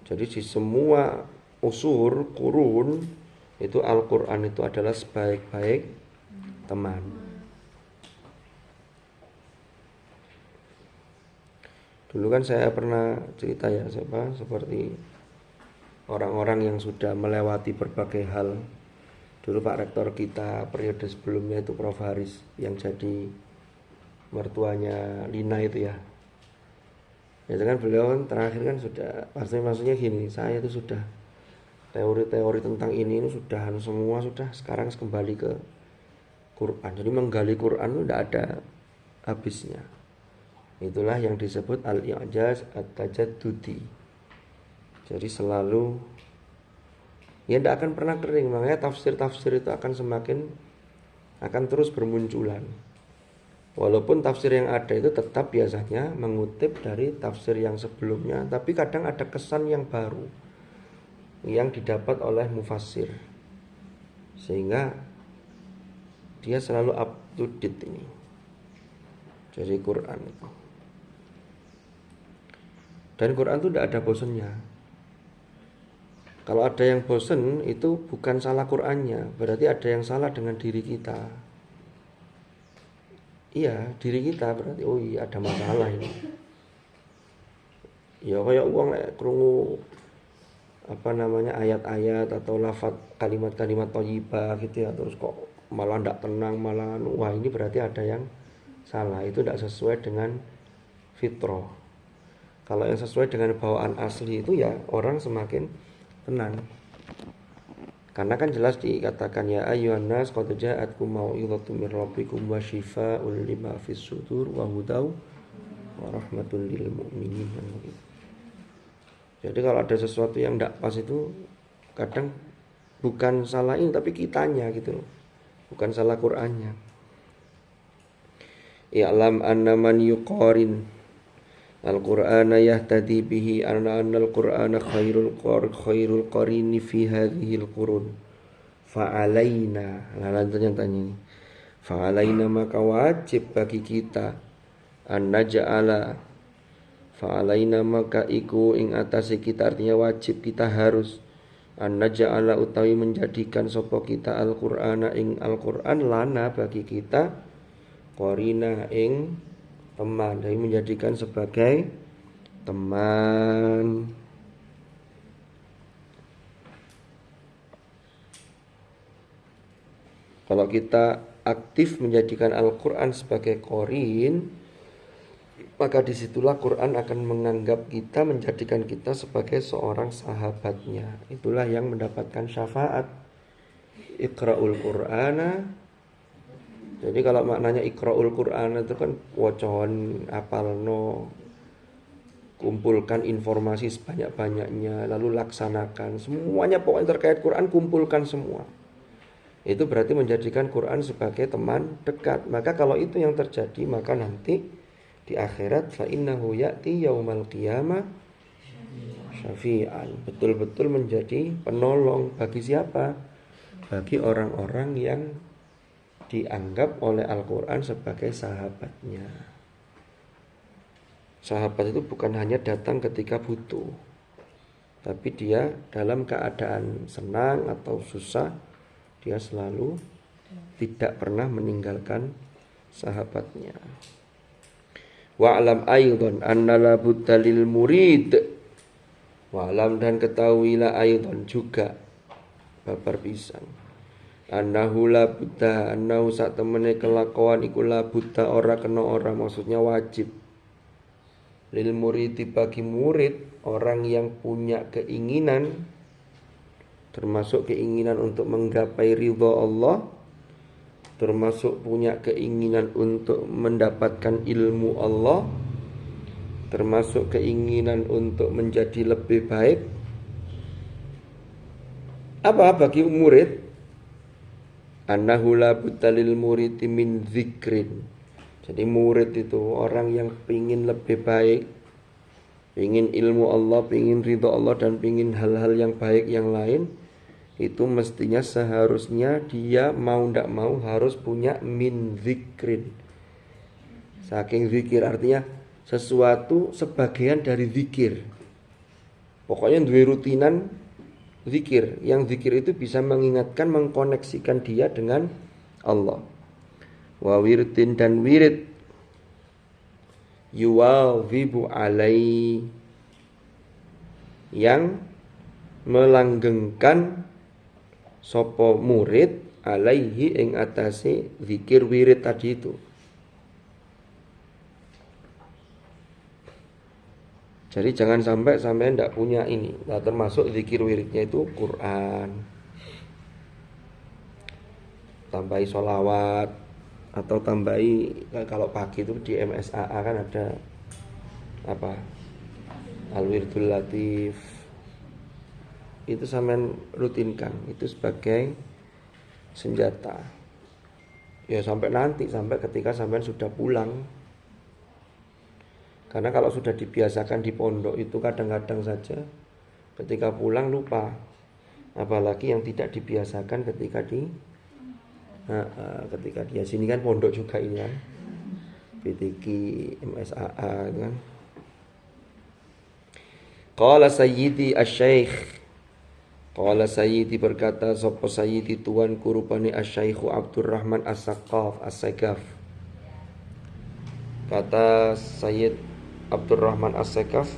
Jadi di semua usur kurun itu Al-Qur'an itu adalah sebaik-baik teman. Dulu kan saya pernah cerita ya, seperti orang-orang yang sudah melewati berbagai hal. Dulu Pak Rektor kita periode sebelumnya itu Prof. Haris, yang jadi mertuanya Lina itu ya. Ya kan beliau kan terakhir kan sudah maksudnya gini, saya itu sudah teori-teori tentang ini sudah semua sudah, sekarang kembali ke Quran. Jadi menggali Quran itu tidak ada habisnya. Itulah yang disebut al-i'jaz at-tajaddudi. Jadi selalu ya tidak akan pernah kering. Makanya tafsir-tafsir itu akan terus bermunculan. Walaupun tafsir yang ada itu tetap biasanya mengutip dari tafsir yang sebelumnya, tapi kadang ada kesan yang baru yang didapat oleh mufassir, sehingga dia selalu up to date ini. Jadi Quran itu, dan Quran itu tidak ada bosannya. Kalau ada yang bosan itu bukan salah Qurannya, berarti ada yang salah dengan diri kita. Iya, diri kita berarti oh iya ada masalah ini. Ya kayak uang krungu ayat-ayat atau lafaz kalimat-kalimat thayyibah gitu ya, terus kok malah ndak tenang, malah wah ini berarti ada yang salah, itu tidak sesuai dengan fitrah. Kalau yang sesuai dengan bawaan asli itu ya orang semakin tenang. Karena kan jelas dikatakan ya ayyuhan nas qad ja'atkum mau'izatun mir rabbikum wa syifaa'un lima fis sudur wa hudaw wa rahmatun lil mu'minin. Jadi kalau ada sesuatu yang tidak pas itu kadang bukan salah ini tapi kitanya gitu. Bukan salah Qur'annya. I'lam anna man yuqarin Al-Qur'ana yahtadi bihi anna al-Qur'ana khairul qarini fi hadhil qurun. Fa'alaina, lanjutnya tanya ini. Fa'alaina, maka wajib bagi kita fa'alaina, maka iku ing atase kita, artinya wajib kita harus naja'ala menjadikan sapa kita Al-Qur'ana ing Al-Qur'an lana bagi kita Qarina ing teman. Jadi menjadikan sebagai teman. Kalau kita aktif menjadikan Al-Quran sebagai qarin, maka disitulah Quran akan menganggap kita, menjadikan kita sebagai seorang sahabatnya. Itulah yang mendapatkan syafaat. Iqra'ul Qur'ana. Jadi kalau maknanya Iqra'ul Qur'ana itu kan wacohon, apalno, kumpulkan informasi sebanyak-banyaknya, lalu laksanakan. Semuanya pokoknya terkait Quran, kumpulkan semua. Itu berarti menjadikan Quran sebagai teman dekat. Maka kalau itu yang terjadi, maka nanti di akhirat fa innahu ya'ti yaumal qiyamah syafi'an. Betul-betul menjadi penolong bagi siapa? Bagi orang-orang yang dianggap oleh Al-Quran sebagai sahabatnya. Sahabat itu bukan hanya datang ketika butuh, tapi dia dalam keadaan senang atau susah, dia selalu tidak pernah meninggalkan sahabatnya. Wa'lam aydon anna la budda lil murid. Wa'lam dan ketahuilah aydon juga babar pisan. Annahu la budda, annahu sak temene kelakuan iku la budda ora kena ora, maksudnya wajib. Lil muridi bagi murid, orang yang punya keinginan, termasuk keinginan untuk menggapai ridha Allah, termasuk punya keinginan untuk mendapatkan ilmu Allah, termasuk keinginan untuk menjadi lebih baik. Apa bagi murid? Annahu la budda lil muridi min dzikrin. Jadi murid itu orang yang pingin lebih baik, pingin ilmu Allah, pingin ridha Allah, dan pingin hal-hal yang baik yang lain. Itu mestinya seharusnya dia mau ndak mau harus punya min dzikrin. Saking zikir artinya sesuatu sebagian dari zikir. Pokoknya duwe rutinan zikir. Yang zikir itu bisa mengingatkan, mengkoneksikan dia dengan Allah. Wa wirdin dan wirid yuwazibu alai, yang melanggengkan sopo murid alaihi ing atase zikir wirid tadi itu. Jadi jangan sampai sampai tidak punya ini. Nah, termasuk zikir wiridnya itu Quran, tambahi sholawat, atau tambahi kalau pagi itu di MSAA kan ada apa, Al-Wirdul Latif. Itu sampean rutinkan, itu sebagai senjata. Ya sampai nanti, sampai ketika sampean sudah pulang. Karena kalau sudah dibiasakan di pondok itu kadang-kadang saja ketika pulang lupa. Apalagi yang tidak dibiasakan ketika ketika dia sini kan pondok juga ini kan, PTQ, MSAA kan. Qala sayyidi asy-syaikh, qala sayyidi berkata sapa sayyidi tuanku rupane asy-syaikh Abdurrahman As-Saqqaf As-Sagaf. Kata Sayyid Abdurrahman As-Saqqaf,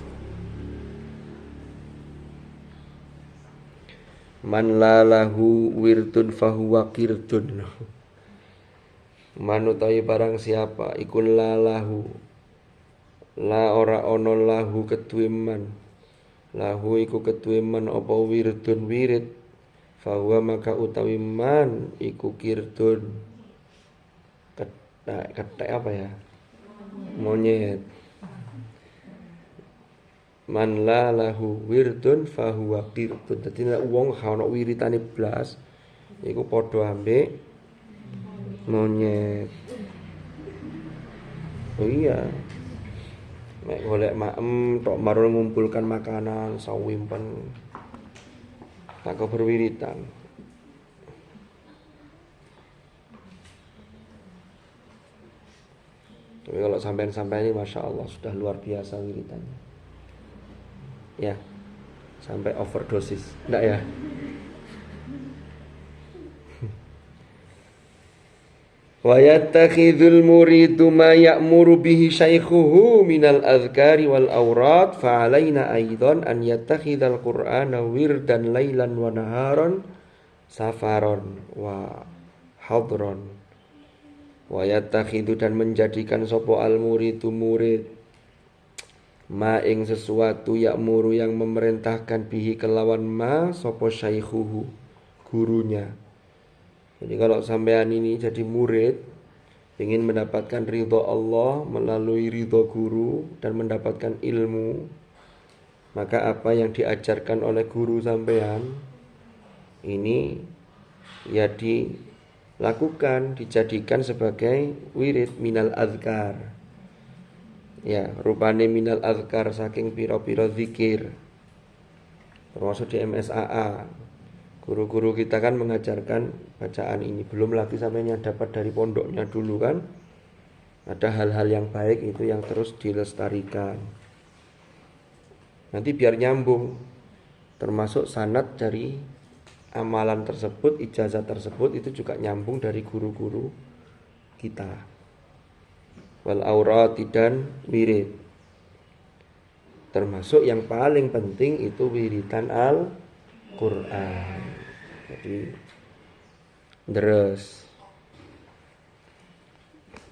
man lalahu wirdun fahuwa qirdun. Man utawi barang siapa iku lalahu, la ora ono lahu keduwe man, lahu iku keduwe man apa wirdun wirid, fahuwa maka utawi man iku qirdun, ketek apa ya, monyet. Man la lahu wirdun fahuwa qirdun. Dadi nek wong gak ono wiritane blas iku padha ambek monyet. Oh iya. Nek golek maem tok marung ngumpulkan makanan sawimpen tak berwiritan. Tapi kalau sampai-sampai ini Masya Allah sudah luar biasa wiritannya. Ya, sampai overdosis. Enggak ya? Wa yattakhidhul muridu ma ya'muru bihi syaikhuhu minal azkari wal awrad fa alaina aidan an yattakhidhal qur'ana wirdan lailan wa naharon safaron wa hadron. Wa yattakhidhu dan menjadikan sapa al muridu murid ma ing sesuatu ya'muru yang memerintahkan bihi kelawan ma sapa syaikhuhu gurunya. Jadi kalau sampean ini jadi murid, ingin mendapatkan ridho Allah melalui ridho guru dan mendapatkan ilmu, maka apa yang diajarkan oleh guru sampean ini ya dilakukan, dijadikan sebagai wirid minal azkar. Ya, rupane minal azkar saking piro-piro zikir. Termasuk di MSAA. Guru-guru kita kan mengajarkan bacaan ini. Belum lagi sampai yang dapat dari pondoknya dulu kan. Ada hal-hal yang baik itu yang terus dilestarikan. Nanti biar nyambung. Termasuk sanad dari amalan tersebut, ijazah tersebut itu juga nyambung dari guru-guru kita. Wal aurati dan wirid. Termasuk yang paling penting itu wiridan Al-Quran. Jadi deres.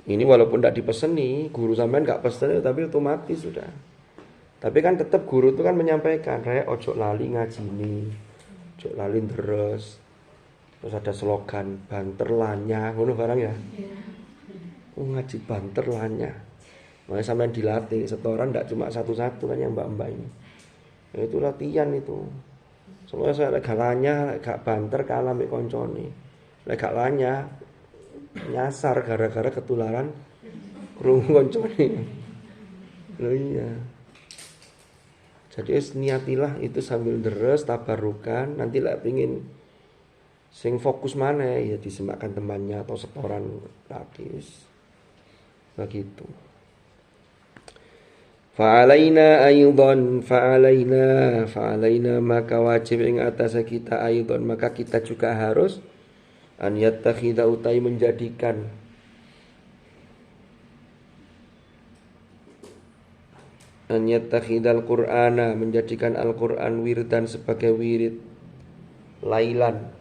Ini walaupun tidak dipeseni, guru sampean nggak pesen tapi otomatis sudah. Tapi kan tetap guru itu kan menyampaikan, "Rek ojo lali ngajini, ojo lali deres." Terus ada slogan banter lanya, ngono barang ya. Ngaji banter lanya. Makanya sampean dilatih setoran tidak cuma satu-satu kan yang mbak-mbak ini. Itu latihan itu. Soalnya saya gak lanya, gak banter kalah mbek koncone. Lek gak lanya nyasar gara-gara ketularan krungu koncone. Loh iya. Jadi niatilah itu sambil deres tabarukan, nanti lek pengin sing fokus mana ya disemakkan temannya atau setoran gratis. Begitu. Fa'alaina maka wajib ing atas kita aidon maka kita juga harus an yattakhidha utai menjadikan an yattakhidhal qur'ana menjadikan Al-Qur'an wirdan sebagai wirid lailan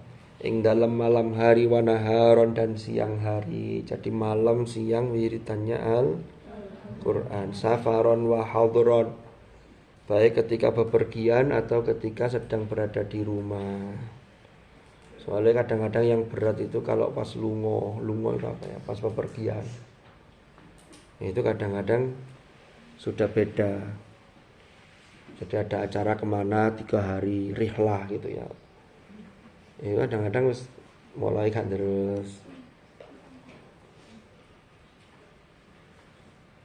ing dalam malam hari wa naharon dan siang hari. Jadi malam siang wiridannya Al-Quran. Safaron wa hadron, baik ketika bepergian atau ketika sedang berada di rumah. Soalnya kadang-kadang yang berat itu kalau pas lungo itu apa ya, pas bepergian. Itu kadang-kadang sudah beda. Jadi ada acara kemana 3 hari rihlah gitu ya. Itu kadang-kadang mulai kan terus.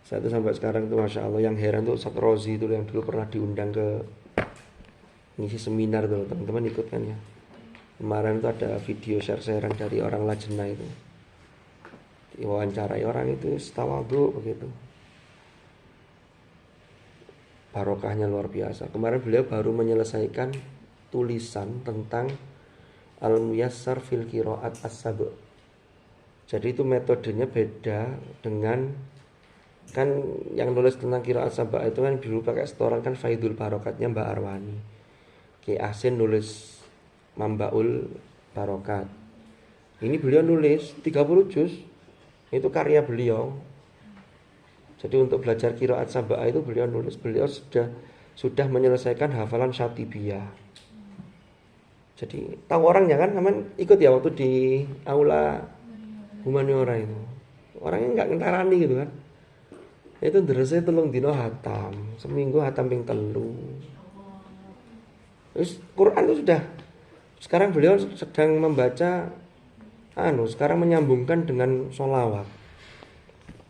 Saya tuh sampai sekarang tuh Masya Allah yang heran tuh Ustaz Rozi itu yang dulu pernah diundang ke ngisi seminar tuh, teman-teman ikut kan ya. Kemarin tuh ada video share-sharean dari orang Lajnah itu. Diwawancarai orang itu tawadhu begitu. Barokahnya luar biasa. Kemarin beliau baru menyelesaikan tulisan tentang Al-Muyassar fil Qiraat As-Sab'. Jadi itu metodenya beda dengan kan yang nulis tentang qiraat sabah itu kan dulu pakai setoran kan Faidul Barokatnya Mbak Arwani. Ki Asin nulis Mambaul Barokat. Ini beliau nulis 30 juz. Itu karya beliau. Jadi untuk belajar qiraat sabah itu beliau sudah menyelesaikan hafalan Syatibiyah. Jadi tahu orangnya kan, teman ikut ya waktu di aula humaniora itu. Orangnya enggak ngentarani gitu kan. Itu derese 3 dino hatam, seminggu hatam ping 3. Terus Quran itu sudah. Sekarang beliau sedang membaca sekarang menyambungkan dengan sholawat.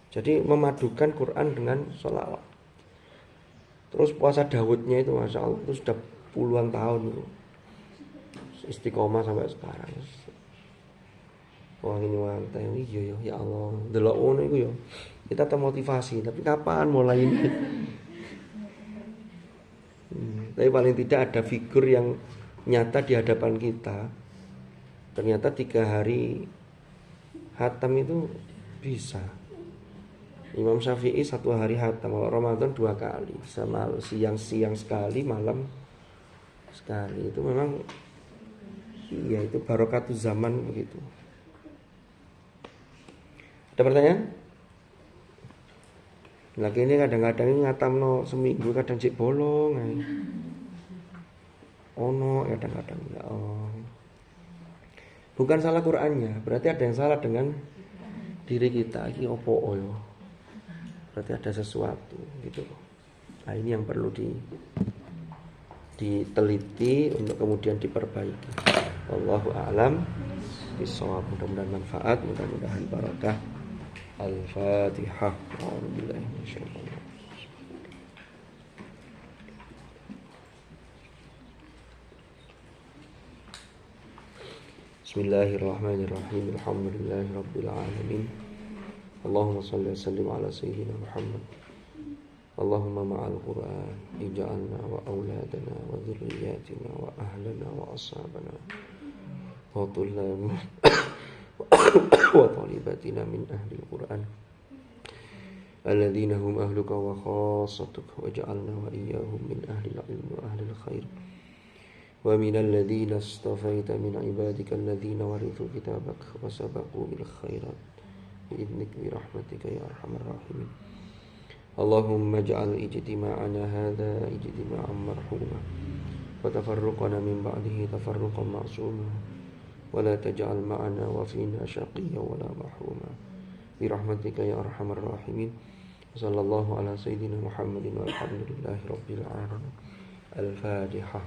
Jadi memadukan Quran dengan sholawat. Terus puasa Dawudnya itu Masya Allah itu sudah puluhan tahun itu. Istiqomah sampai sekarang. Wah ini wantai iya ya Allah. Delok ngono iku ya. Kita termotivasi, tapi kapan mulai ini? Tapi paling tidak ada figur yang nyata di hadapan kita. Ternyata 3 hari hatam itu Bisa. Imam Syafi'i satu hari hatam, kalau Ramadan 2 kali, sama siang sekali, malam sekali. Itu memang iya, itu barokatuz zaman begitu. Ada pertanyaan? Lagi ini kadang-kadang ngatamno seminggu, kadang cek bolong. Ono kadang-kadang ya. Bukan salah Qur'annya, berarti ada yang salah dengan diri kita. Iki opo yo. Berarti ada sesuatu gitu. Nah, ini yang perlu diteliti untuk kemudian diperbaiki. Wallahu a'lam bishawab. Mudah-mudahan manfaat, mudah-mudahan barakah. Al-Fatihah. A'udzubillahi minasyaitonir rajim. Bismillahirrahmanirrahim. Alhamdulillahi rabbil alamin. Allahumma salli wa sallim ala sayyidina Muhammad. Allahumma ma'al Qur'an ij'alna wa auladana wa dhurriyyatina wa ahlana wa ashabana wa tullana wa talibatina min ahli al-Qur'an alladhina hum ahluka wa khassatuka waj'alna wa iyyahum min ahli al-ilmi wa ahli al-khair wa min alladhina astafaita min ibadika alladhina warithu kitabak wa sabaqu bil khairat bi'idnik bi rahmatika ya arhamar rahimin. Allahumma ij'al ijtima'ana hadha ijtima'an marhuma wa tafarruqana min ba'dihi tafarruqan ma'suma wa la taj'al ma'ana wa fina shaqiyyan wa la mahruma bi rahmatika ya arhamar rahimin. Sallallahu ala sayyidina Muhammadin walhamdulillahi rabbil alamin. Al-Fatihah.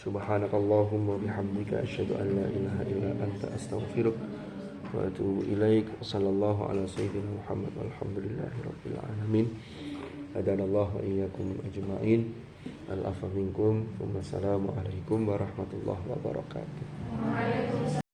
Subhanakallahumma bihamdika asyhadu an la ilaha illa anta astaghfiruka wa atubu ilaik. Sallallahu ala sayyidina Muhammad walhamdulillahi rabbil alamin. Hadanallahu wa iyyakum ajma'in. Al-afwa minkum. Wassalamu alaikum warahmatullahi wabarakatuh.